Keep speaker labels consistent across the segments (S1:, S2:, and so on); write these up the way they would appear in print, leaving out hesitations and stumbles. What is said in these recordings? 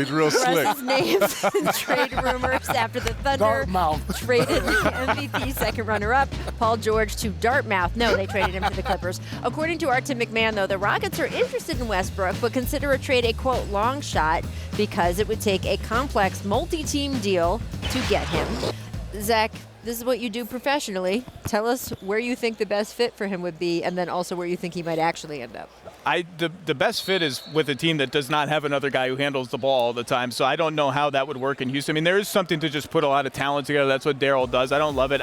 S1: He's real slick.
S2: Russ's names in trade rumors after the Thunder traded the MVP second runner-up, Paul George, to Dartmouth. No, they traded him to the Clippers. According to Art Tim McMahon, though, the Rockets are interested in Westbrook, but consider a trade a, quote, long shot because it would take a complex multi-team deal to get him. Zach, this is what you do professionally. Tell us where you think the best fit for him would be, and then also where you think he might actually end up.
S3: The best fit is with a team that does not have another guy who handles the ball all the time. So I don't know how that would work in Houston. I mean, there is something to just put a lot of talent together. That's what Daryl does. I don't love it.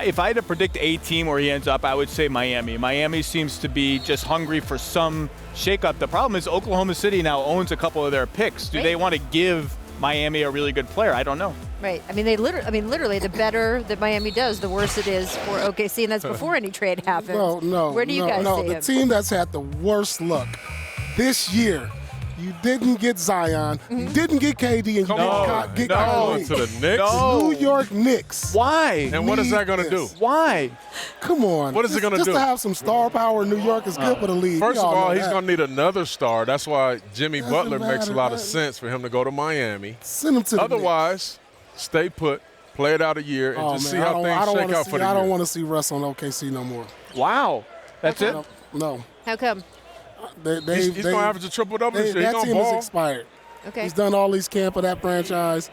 S3: If I had to predict a team where he ends up, I would say Miami. Miami seems to be just hungry for some shakeup. The problem is Oklahoma City now owns a couple of their picks. Do they want to give Miami a really good player? I don't know.
S2: Right. I mean, literally, the better that Miami does, the worse it is for OKC, and that's before any trade happens.
S4: No.
S2: Where do you guys see
S4: the
S2: him?
S4: team that's had the worst luck this year. You didn't get Zion. You didn't get KD, and you didn't get Kyrie.
S1: To the Knicks?
S4: New York Knicks.
S3: Why?
S1: And what is that going to do?
S3: Why?
S4: Come on.
S1: What is it going to do?
S4: Just to have some star power in New York is good for the league.
S1: First of all, he's going to need another star. That's why Jimmy Butler makes a lot of
S4: matter.
S1: sense for him to go to Miami.
S4: Send him to the
S1: Otherwise, stay put, play it out a year, and just see how things shake out for the year.
S4: I don't want to see Russ on OKC no more.
S3: Wow. That's it?
S4: No.
S2: How come?
S1: He's going to average a triple-double this year. He's
S4: That
S1: going to
S4: team is
S1: ball.
S4: expired.
S2: Okay.
S4: He's done all these camp of that franchise.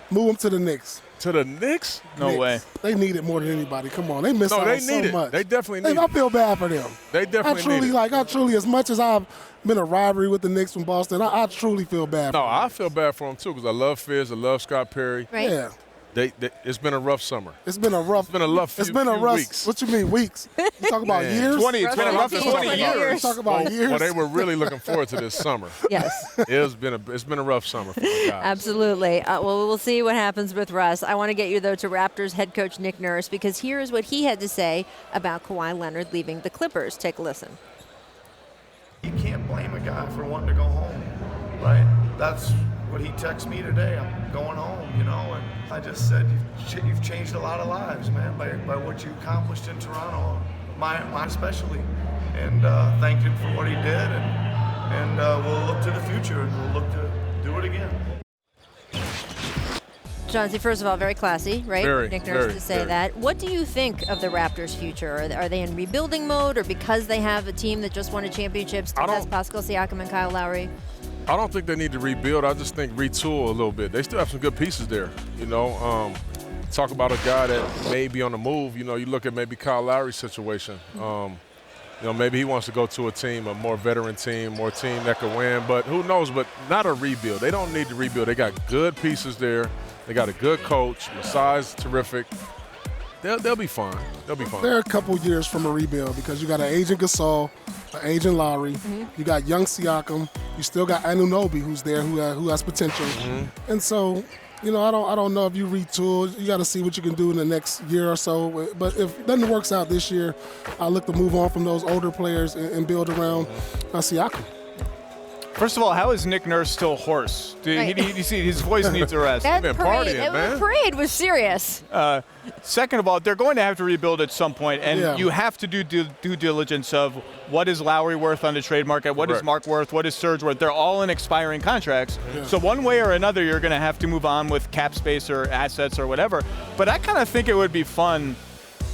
S4: Move him to the Knicks.
S1: To the Knicks?
S3: No way.
S4: They need it more than anybody. Come on. They miss out on so much.
S1: They definitely need
S4: I
S1: it.
S4: feel bad for them.
S1: They definitely need it.
S4: I truly, as much as I've been a rivalry with the Knicks from Boston, I truly feel bad for them.
S1: No, I feel bad for them, too, because I love Fizz. I love Scott Perry.
S2: Right.
S4: Yeah.
S1: It's been a rough summer.
S4: It's been a rough
S1: weeks.
S4: What you mean, weeks? You talk about years?
S3: 20
S1: rough
S3: 20 years.
S4: You talk about years?
S1: Well, they were really looking forward to this summer.
S2: Yes.
S1: It's been a rough summer for the guys.
S2: Absolutely. Well, we'll see what happens with Russ. I want to get you, though, to Raptors head coach Nick Nurse, because here's what he had to say about Kawhi Leonard leaving the Clippers. Take a listen.
S5: You can't blame a guy for wanting to go home, right? That's what he texted me today. I'm going home, and I just said, you've changed a lot of lives, man, by what you accomplished in Toronto, mine especially, and thanked him for what he did, and we'll look to the future, and we'll look to do it again.
S2: Chauncey, first of all, very classy, right?
S1: Very,
S2: Nick Nurse
S1: very,
S2: to say
S1: very.
S2: that. What do you think of the Raptors' future? Are they in rebuilding mode, or because they have a team that just won a championship, still has Pascal Siakam and Kyle Lowry?
S1: I don't think they need to rebuild. I just think retool a little bit. They still have some good pieces there. Talk about a guy that may be on the move. You look at maybe Kyle Lowry's situation. Maybe he wants to go to a more veteran team, more team that could win. But who knows? But not a rebuild. They don't need to rebuild. They got good pieces there. They got a good coach. Masai's terrific. They'll be fine. They'll be fine.
S4: They're a couple years from a rebuild because you got an agent Gasol, an agent Lowry. You got young Siakam. You still got Anunoby who's there who has potential. And so, I don't know if you retool. You got to see what you can do in the next year or so. But if nothing works out this year, I look to move on from those older players and build around Siakam.
S3: First of all, how is Nick Nurse still hoarse? You see, his voice needs a rest.
S2: That
S1: been
S2: parade,
S1: partying, man.
S2: The parade was serious.
S3: Second of all, they're going to have to rebuild at some point, and you have to do due diligence of what is Lowry worth on the trade market, what is Mark worth, what is Serge worth. They're all in expiring contracts. So one way or another, you're going to have to move on with cap space or assets or whatever. But I kind of think it would be fun.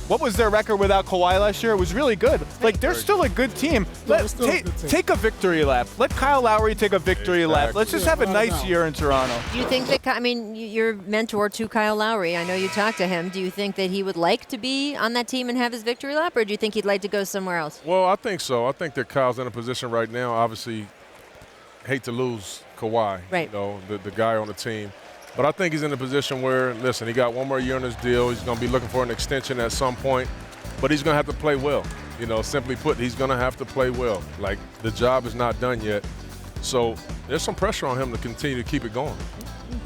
S3: What was their record without Kawhi last year? It was really good. Like, they're still a good team. Take a victory lap. Let Kyle Lowry take a victory lap. Let's just have a nice year in Toronto.
S2: Do you think that, your mentor to Kyle Lowry, I know you talked to him. Do you think that he would like to be on that team and have his victory lap, or do you think he'd like to go somewhere else?
S1: Well, I think so. I think that Kyle's in a position right now, obviously, hate to lose Kawhi,
S2: right.
S1: The guy on the team. But I think he's in a position where, listen, he got one more year on his deal. He's going to be looking for an extension at some point. But he's going to have to play well. Simply put, he's going to have to play well. Like, the job is not done yet. So there's some pressure on him to continue to keep it going.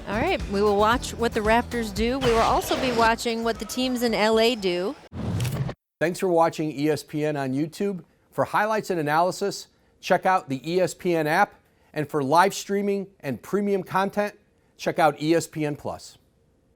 S2: All right. We will watch what the Raptors do. We will also be watching what the teams in L.A. do.
S6: Thanks for watching ESPN on YouTube. For highlights and analysis, check out the ESPN app. And for live streaming and premium content, check out ESPN+.